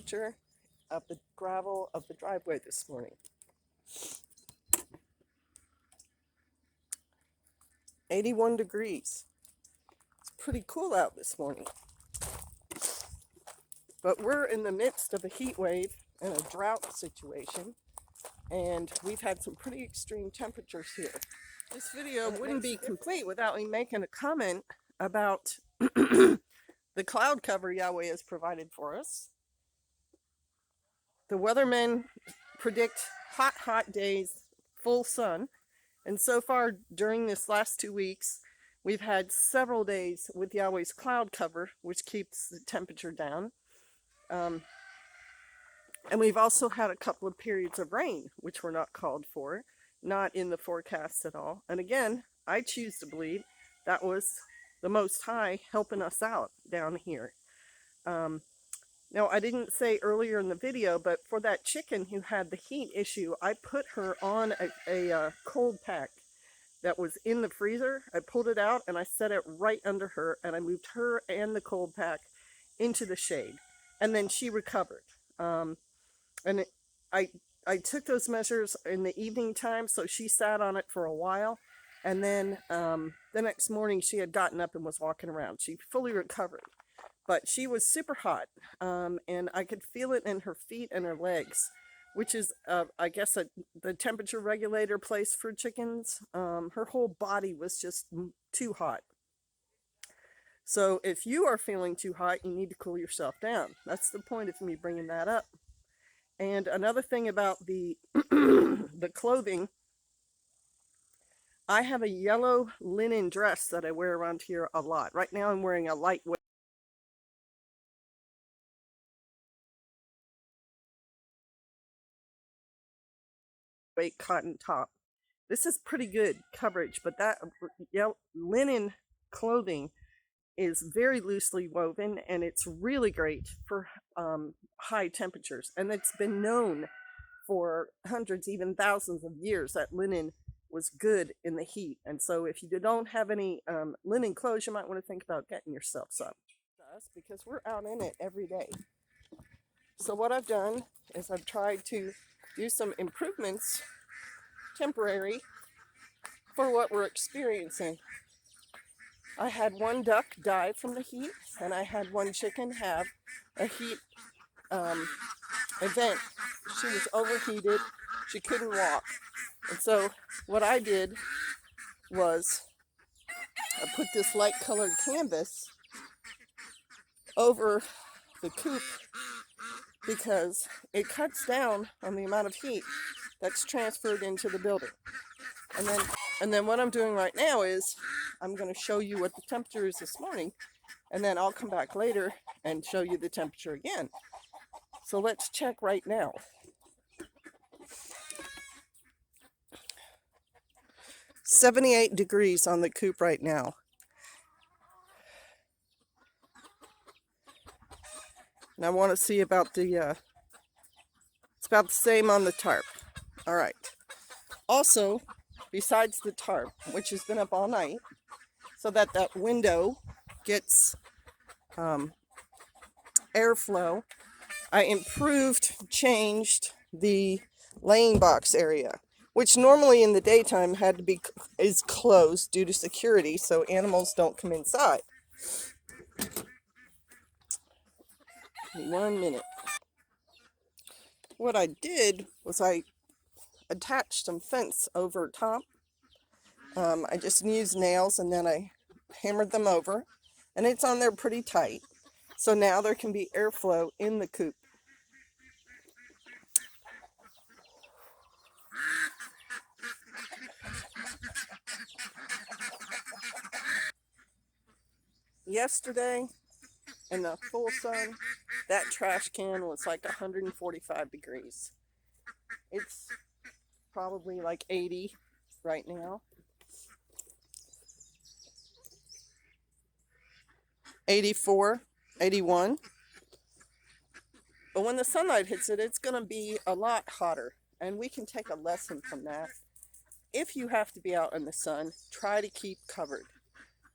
temperature of the gravel of the driveway this morning. 81 degrees. It's pretty cool out this morning. But we're in the midst of a heat wave and a drought situation, and we've had some pretty extreme temperatures here. This video wouldn't be complete without me making a comment about the cloud cover Yahweh has provided for us. The weathermen predict hot days, full sun, and so far during this last 2 weeks, we've had several days with Yahweh's cloud cover, which keeps the temperature down. And we've also had a couple of periods of rain, which were not called for, not in the forecast at all. And again, I choose to believe that was the Most High helping us out down here. Now, I didn't say earlier in the video, but for that chicken who had the heat issue, I put her on a cold pack that was in the freezer. I pulled it out and I set it right under her, and I moved her and the cold pack into the shade. And then she recovered. I took those measures in the evening time, so she sat on it for a while. And then the next morning she had gotten up and was walking around. She fully recovered. But she was super hot, and I could feel it in her feet and her legs, which is, I guess, the temperature regulator place for chickens. Her whole body was just too hot. So if you are feeling too hot, you need to cool yourself down. That's the point of me bringing that up. And another thing about the the clothing, I have a yellow linen dress that I wear around here a lot. Right now I'm wearing a lightweight cotton top. This is pretty good coverage, but that linen clothing is very loosely woven, and it's really great for high temperatures. And it's been known for hundreds, even thousands of years that linen was good in the heat. And so if you don't have any linen clothes, you might want to think about getting yourself some, because we're out in it every day. So what I've done is I've tried to do some improvements, temporary, for what we're experiencing. I had one duck die from the heat, and I had one chicken have a heat event. She was overheated. She couldn't walk. And so what I did was I put this light colored canvas over the coop because it cuts down on the amount of heat that's transferred into the building. And then what I'm doing right now is I'm going to show you what the temperature is this morning, and then I'll come back later and show you the temperature again. So let's check right now. "78 degrees on the coop right now. And I want to see about the, it's about the same on the tarp. All right. Also, besides the tarp, which has been up all night, so that window gets airflow, I changed the laying box area, which normally in the daytime is closed due to security, so animals don't come inside. 1 minute. What I did was I attached some fence over top. I just used nails, and then I hammered them over, and it's on there pretty tight. So now there can be airflow in the coop. Yesterday, in the full sun, that trash can was like 145 degrees. It's probably like 80 right now. 84, 81. But when the sunlight hits it, it's going to be a lot hotter. And we can take a lesson from that. If you have to be out in the sun, try to keep covered.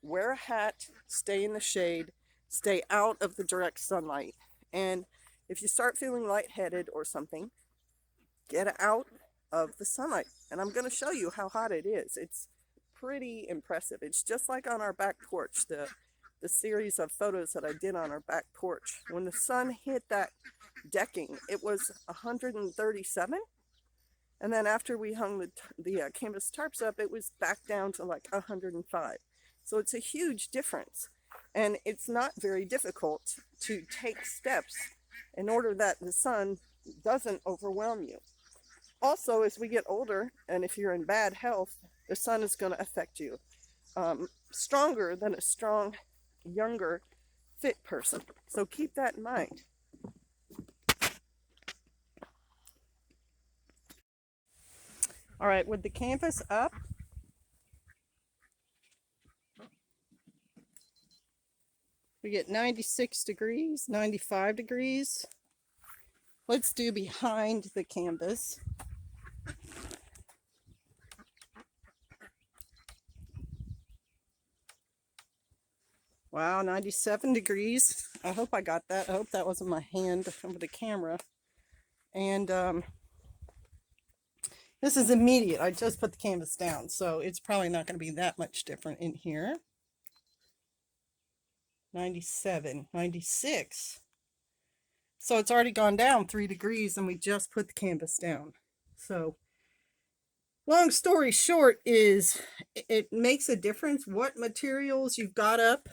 Wear a hat, stay in the shade, stay out of the direct sunlight. And if you start feeling lightheaded or something, get out of the sunlight. And I'm going to show you how hot it is. It's pretty impressive. It's just like on our back porch, the series of photos that I did on our back porch. When the sun hit that decking, it was 137. And then after we hung the canvas tarps up, it was back down to like 105. So it's a huge difference. And it's not very difficult to take steps in order that the sun doesn't overwhelm you. Also, as we get older, and if you're in bad health, the sun is going to affect you stronger than a strong, younger, fit person. So keep that in mind. All right, with the canvas up, we get 96 degrees, 95 degrees. Let's do behind the canvas. Wow, 97 degrees. I hope I got that. I hope that wasn't my hand over the camera. And this is immediate. I just put the canvas down, so it's probably not going to be that much different in here. 97, 96. So it's already gone down 3 degrees and we just put the canvas down. So long story short is it makes a difference what materials you've got up,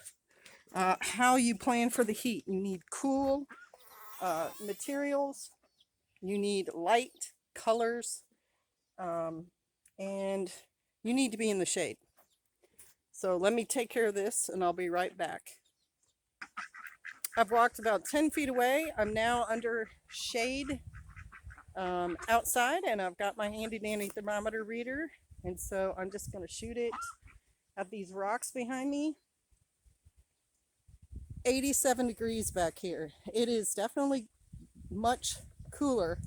how you plan for the heat. You need cool materials, you need light colors, and you need to be in the shade. So let me take care of this and I'll be right back. I've walked about 10 feet away. I'm now under shade outside, and I've got my handy dandy thermometer reader, and so I'm just going to shoot it at these rocks behind me. 87 degrees back here. It is definitely much cooler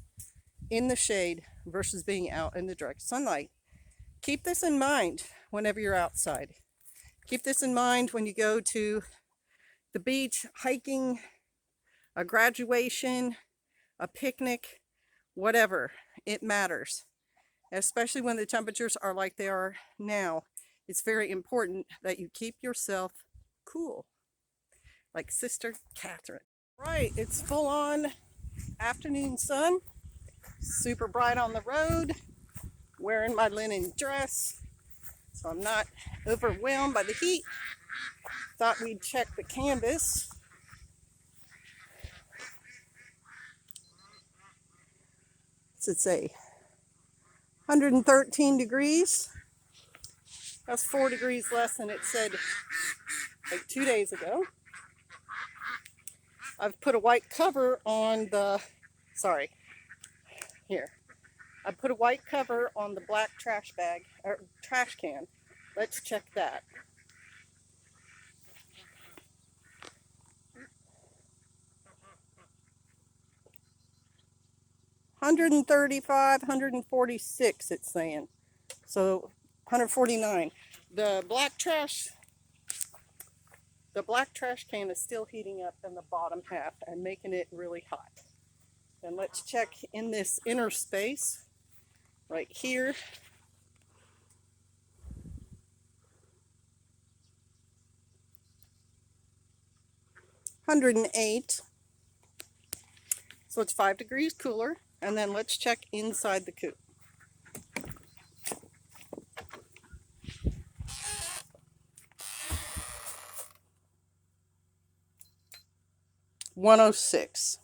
in the shade versus being out in the direct sunlight. Keep this in mind whenever you're outside. Keep this in mind when you go to the beach, hiking, a graduation, a picnic, whatever. It matters, especially when the temperatures are like they are now. It's very important that you keep yourself cool, like Sister Catherine. Right, it's full on afternoon sun, super bright on the road, wearing my linen dress, so I'm not overwhelmed by the heat. Thought we'd check the canvas. What's it say? 113 degrees. That's 4 degrees less than it said like 2 days ago. I've put a white cover on the, I put a white cover on the black trash bag, or trash can. Let's check that. $135, 146 it's saying. So 149. The black trash can is still heating up in the bottom half and making it really hot. And let's check in this inner space right here. $108. So it's 5 degrees cooler. And then let's check inside the coop. $106.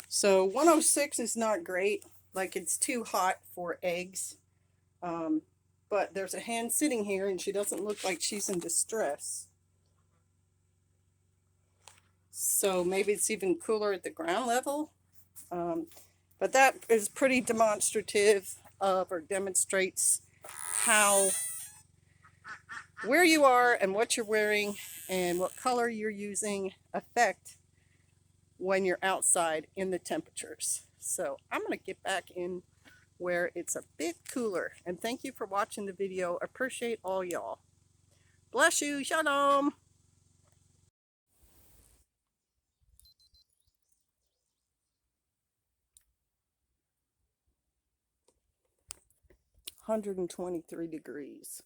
So 106 is not great. Like, it's too hot for eggs. But there's a hen sitting here and she doesn't look like she's in distress. So maybe it's even cooler at the ground level. But that is pretty demonstrative of, or demonstrates how, where you are and what you're wearing and what color you're using affect when you're outside in the temperatures. So I'm going to get back in where it's a bit cooler. And thank you for watching the video. Appreciate all y'all. Bless you. Shalom. 123 degrees.